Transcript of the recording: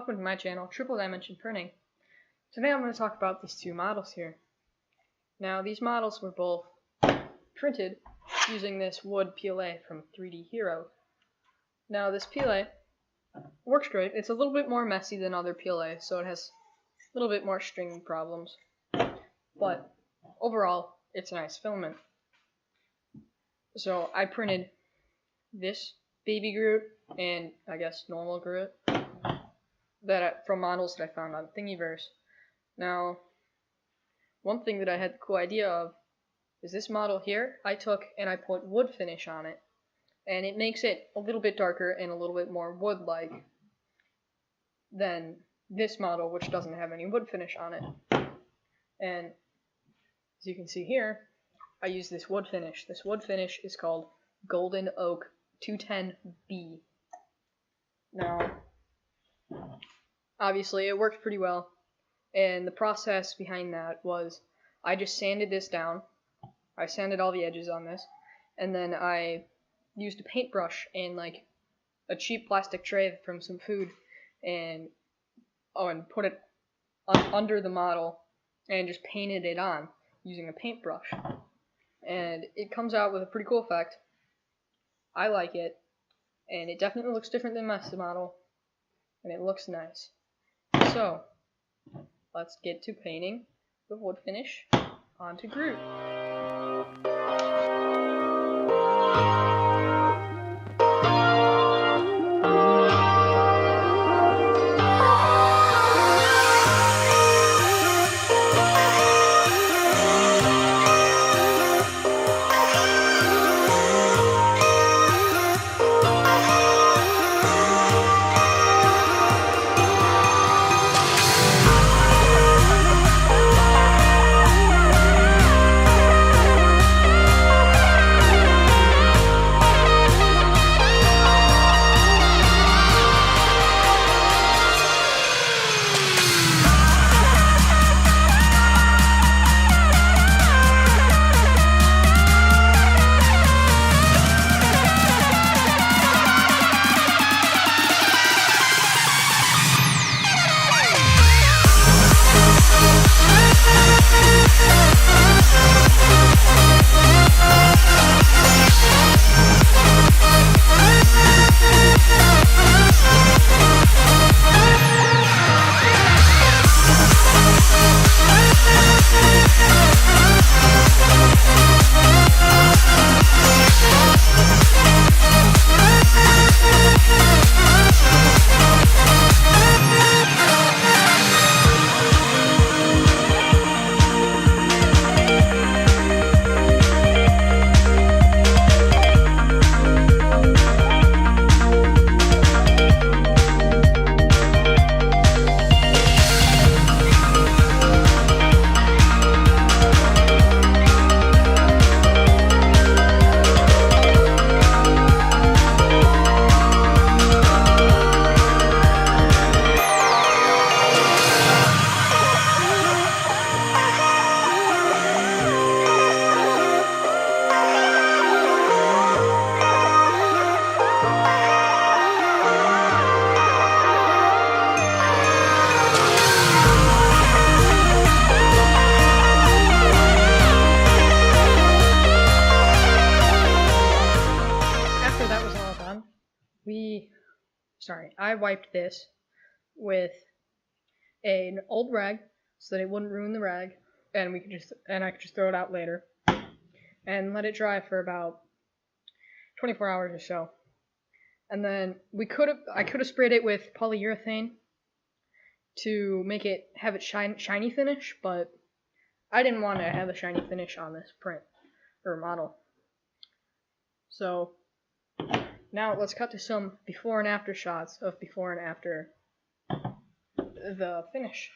welcome to my channel, Triple Dimension Printing. Today I'm going to talk about these two models here. Now these models were both printed using this wood PLA from 3D Hero. Now this PLA works great. It's a little bit more messy than other PLA, so it has a little bit more string problems. But overall, it's a nice filament. So I printed this baby Groot and I guess normal Groot from models that I found on thingiverse. Now, one thing that I had the cool idea of is this model here. I took and I put wood finish on it, and it makes it a little bit darker and a little bit more wood-like than this model, which doesn't have any wood finish on it. And as you can see here, I use this wood finish. This wood finish is called Golden Oak 210B. Now, obviously it worked pretty well, and the process behind that was I just sanded this down. I sanded all the edges on this, and then I used a paintbrush and like a cheap plastic tray from some food and put it under the model and just painted it on using a paintbrush, and it comes out with a pretty cool effect. I like it, and it definitely looks different than my model, and it looks nice. So let's get to painting the wood finish onto Groot. I wiped this with an old rag so that it wouldn't ruin the rag, and I could just throw it out later and let it dry for about 24 hours or so. And then I could have sprayed it with polyurethane to make it have its shiny finish, but I didn't want to have a shiny finish on this print or model. So now let's cut to some before and after shots of before and after the finish.